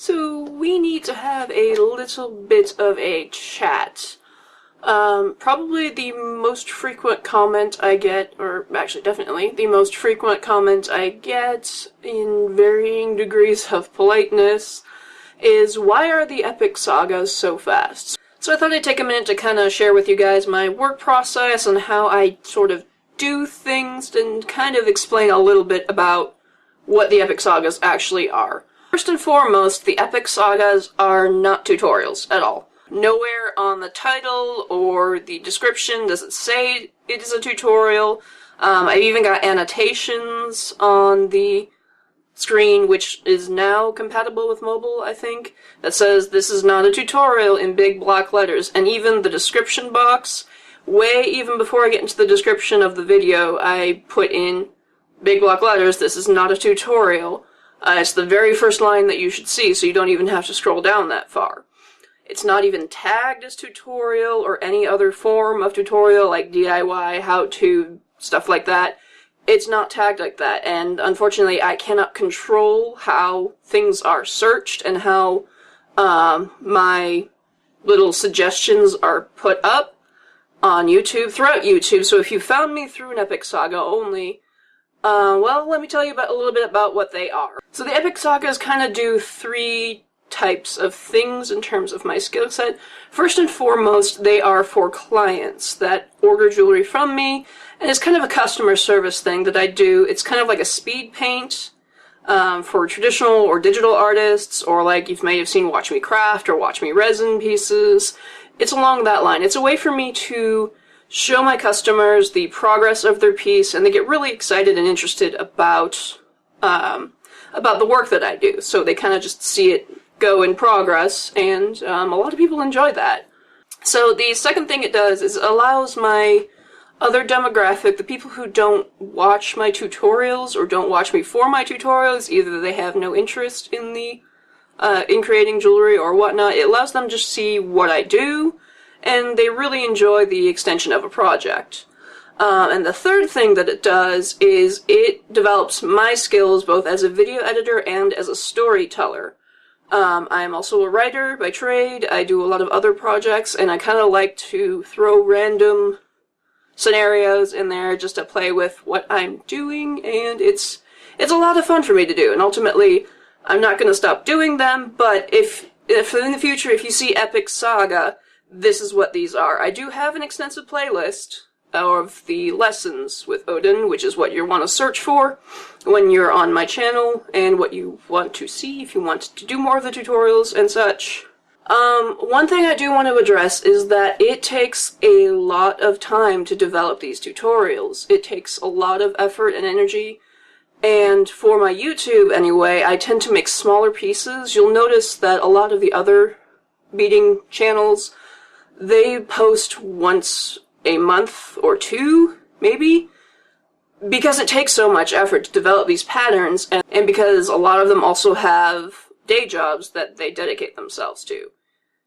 So we need to have a little bit of a chat. Probably the most frequent comment I get, or actually definitely the most frequent comment I get in varying degrees of politeness is, why are the Epic Sagas so fast? So I thought I'd take a minute to kind of share with you guys my work process and how I sort of do things and kind of explain a little bit about what the Epic Sagas actually are. First and foremost, the Epic Sagas are not tutorials at all. Nowhere on the title or the description does it say it is a tutorial. I've even got annotations on the screen, which is now compatible with mobile, I think, that says this is not a tutorial in big block letters. And even the description box, even before I get into the description of the video, I put in big block letters, this is not a tutorial. It's the very first line that you should see, so you don't even have to scroll down that far. It's not even tagged as tutorial or any other form of tutorial like DIY, how-to, stuff like that. It's not tagged like that, and unfortunately I cannot control how things are searched and how my little suggestions are put up on YouTube, throughout YouTube. So if you found me through an Epic Saga only, well, let me tell you a little bit about what they are. So the Epic Sagas kind of do three types of things in terms of my skill set. First and foremost, they are for clients that order jewelry from me, and it's kind of a customer service thing that I do. It's kind of like a speed paint for traditional or digital artists, or like you may have seen Watch Me Craft or Watch Me Resin pieces. It's along that line. It's a way for me to show my customers the progress of their piece, and they get really excited and interested about the work that I do. So they kind of just see it go in progress, and a lot of people enjoy that. So the second thing it does is it allows my other demographic, the people who don't watch my tutorials or don't watch me for my tutorials, either they have no interest in in creating jewelry or whatnot, it allows them to just see what I do, and they really enjoy the extension of a project. And the third thing that it does is it develops my skills both as a video editor and as a storyteller. I'm also a writer by trade. I do a lot of other projects, and I kind of like to throw random scenarios in there just to play with what I'm doing, and it's a lot of fun for me to do. And ultimately, I'm not going to stop doing them, but if in the future, if you see Epic Saga, this is what these are. I do have an extensive playlist of the lessons with Odin, which is what you want to search for when you're on my channel, and what you want to see if you want to do more of the tutorials and such. One thing I do want to address is that it takes a lot of time to develop these tutorials. It takes a lot of effort and energy, and for my YouTube anyway, I tend to make smaller pieces. You'll notice that a lot of the other beading channels, they post once a month or two, maybe, because it takes so much effort to develop these patterns, and because a lot of them also have day jobs that they dedicate themselves to.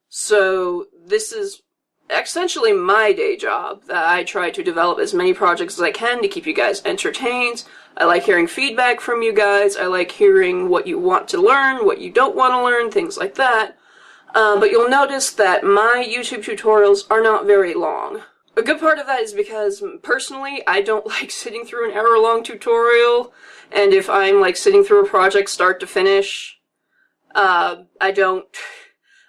So this is essentially my day job, that I try to develop as many projects as I can to keep you guys entertained. I like hearing feedback from you guys. I like hearing what you want to learn, what you don't want to learn, things like that. But you'll notice that my YouTube tutorials are not very long. A good part of that is because, personally, I don't like sitting through an hour-long tutorial, and if I'm, like, sitting through a project start to finish, I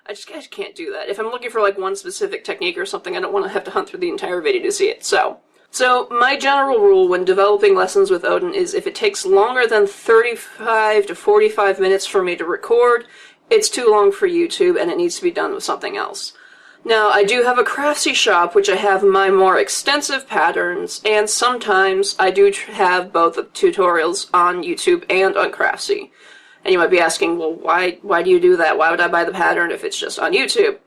just can't do that. If I'm looking for, like, one specific technique or something, I don't want to have to hunt through the entire video to see it, So my general rule when developing lessons with Odin is if it takes longer than 35 to 45 minutes for me to record, it's too long for YouTube, and it needs to be done with something else. Now, I do have a Craftsy shop, which I have my more extensive patterns, and sometimes I do have both the tutorials on YouTube and on Craftsy. And you might be asking, well, why do you do that? Why would I buy the pattern if it's just on YouTube?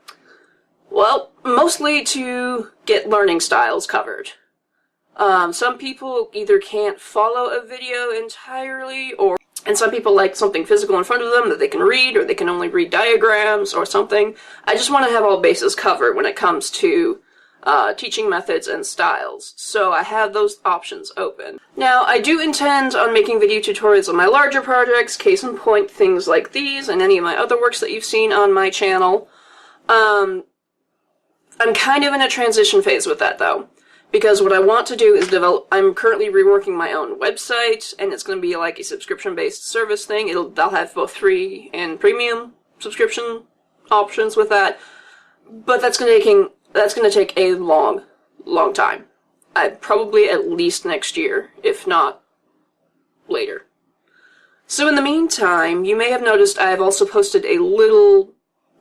Well, mostly to get learning styles covered. Some people either can't follow a video entirely, and some people like something physical in front of them that they can read, or they can only read diagrams or something. I just want to have all bases covered when it comes to teaching methods and styles. So I have those options open. Now, I do intend on making video tutorials on my larger projects, case in point, things like these, and any of my other works that you've seen on my channel. I'm kind of in a transition phase with that, though, because what I want to do is I'm currently reworking my own website, and it's going to be like a subscription-based service thing. I'll have both free and premium subscription options with that, but that's going to take a long time. Probably at least next year, if not later. So in the meantime, you may have noticed I've also posted a little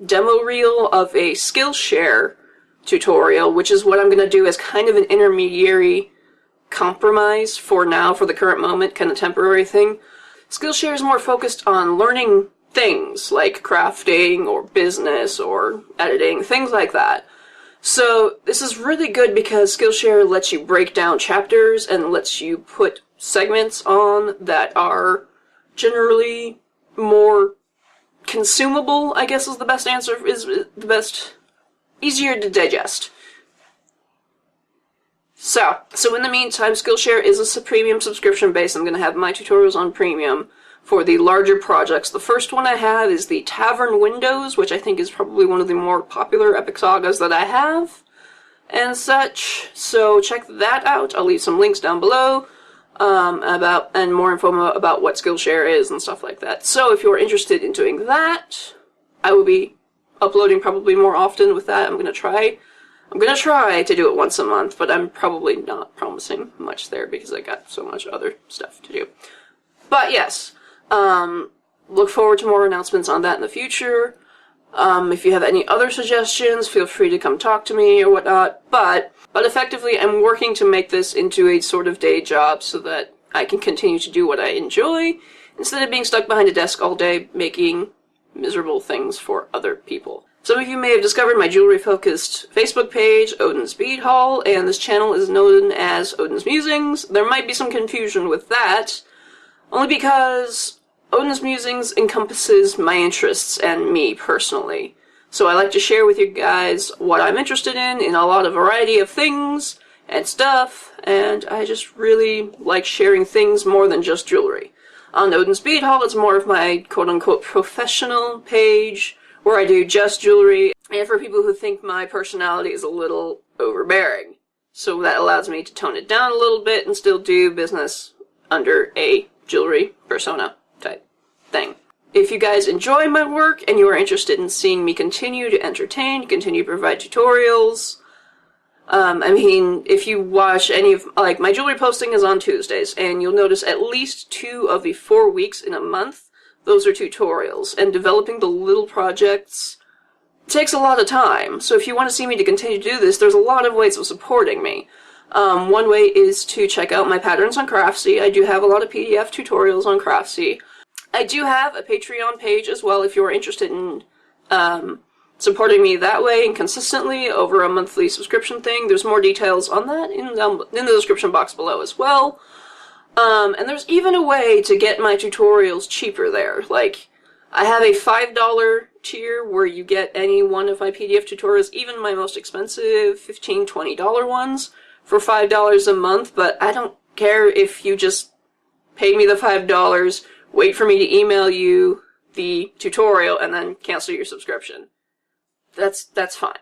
demo reel of a Skillshare tutorial, which is what I'm going to do as kind of an intermediary compromise for now, for the current moment, kind of temporary thing. Skillshare is more focused on learning things like crafting or business or editing, things like that. So this is really good because Skillshare lets you break down chapters and lets you put segments on that are generally more consumable, I guess is the best answer, is the best, easier to digest. So in the meantime, Skillshare is a premium subscription base. I'm going to have my tutorials on premium for the larger projects. The first one I have is the Tavern Windows, which I think is probably one of the more popular Epic Sagas that I have, and such. So check that out. I'll leave some links down below and more info about what Skillshare is and stuff like that. So if you're interested in doing that, I will be uploading probably more often with that. I'm gonna try to do it once a month, but I'm probably not promising much there because I got so much other stuff to do. But yes, look forward to more announcements on that in the future. If you have any other suggestions, feel free to come talk to me or whatnot. But effectively, I'm working to make this into a sort of day job so that I can continue to do what I enjoy instead of being stuck behind a desk all day making miserable things for other people. Some of you may have discovered my jewelry-focused Facebook page, Odin's Bead Haul, and this channel is known as Odin's Musings. There might be some confusion with that, only because Odin's Musings encompasses my interests and me personally. So I like to share with you guys what I'm interested in a lot of variety of things and stuff, and I just really like sharing things more than just jewelry. On Odin's Bead Haul, it's more of my quote-unquote professional page, where I do just jewelry, and for people who think my personality is a little overbearing. So that allows me to tone it down a little bit and still do business under a jewelry persona type thing. If you guys enjoy my work and you are interested in seeing me continue to entertain, continue to provide tutorials, I mean, if you watch any of, like, my jewelry posting is on Tuesdays, and you'll notice at least 2 of the 4 weeks in a month, those are tutorials, and developing the little projects takes a lot of time. So if you want to see me to continue to do this, there's a lot of ways of supporting me. One way is to check out my patterns on Craftsy. I do have a lot of PDF tutorials on Craftsy. I do have a Patreon page as well if you're interested in supporting me that way and consistently over a monthly subscription thing. There's more details on that in the description box below as well. And there's even a way to get my tutorials cheaper there. Like, I have a $5 tier where you get any one of my PDF tutorials, even my most expensive $15, $20 ones, for $5 a month, but I don't care if you just pay me the $5, wait for me to email you the tutorial, and then cancel your subscription. That's fine.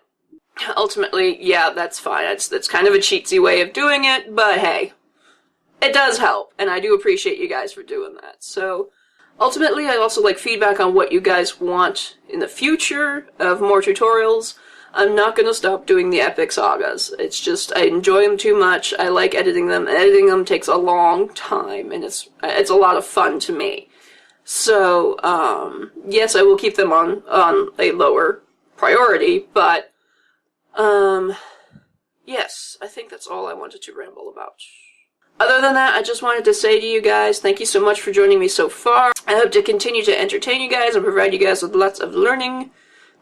Ultimately, yeah, that's fine. That's kind of a cheatsy way of doing it, but hey, it does help, and I do appreciate you guys for doing that. So, ultimately, I'd also like feedback on what you guys want in the future of more tutorials. I'm not going to stop doing the Epic Sagas. It's just, I enjoy them too much. I like editing them. Editing them takes a long time, and it's a lot of fun to me. So, yes, I will keep them on a lower priority, but, yes, I think that's all I wanted to ramble about. Other than that, I just wanted to say to you guys, thank you so much for joining me so far. I hope to continue to entertain you guys and provide you guys with lots of learning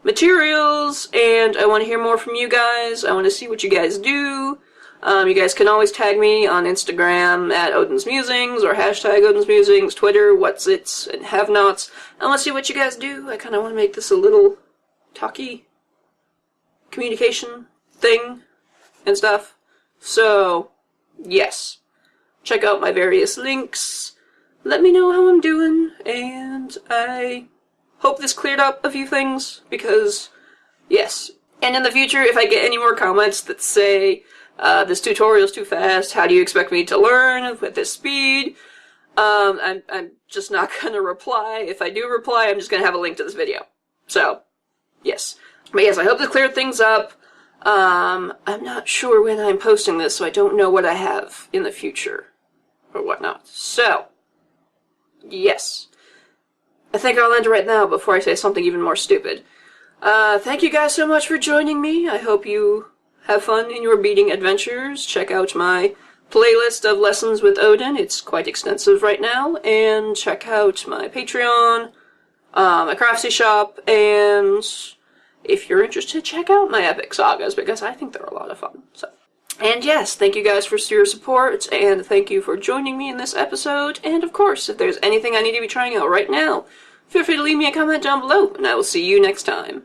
materials, and I want to hear more from you guys. I want to see what you guys do. You guys can always tag me on Instagram at Odin's Musings, or hashtag Odin's Musings, Twitter, what's its, and have-nots. I want to see what you guys do. I kind of want to make this a little talky communication thing. and stuff. So, yes. Check out my various links. Let me know how I'm doing, and I hope this cleared up a few things, because, yes. And in the future, if I get any more comments that say, this tutorial's too fast, how do you expect me to learn with this speed? I'm just not gonna reply. If I do reply, I'm just gonna have a link to this video. So, yes. But yes, I hope this cleared things up. I'm not sure when I'm posting this, so I don't know what I have in the future, or whatnot. So, yes. I think I'll end right now before I say something even more stupid. Thank you guys so much for joining me. I hope you have fun in your beading adventures. Check out my playlist of lessons with Odin. It's quite extensive right now. And check out my Patreon, my Craftsy shop, and if you're interested, check out my Epic Sagas, because I think they're a lot of fun. So, and yes, thank you guys for your support, and thank you for joining me in this episode. And of course, if there's anything I need to be trying out right now, feel free to leave me a comment down below, and I will see you next time.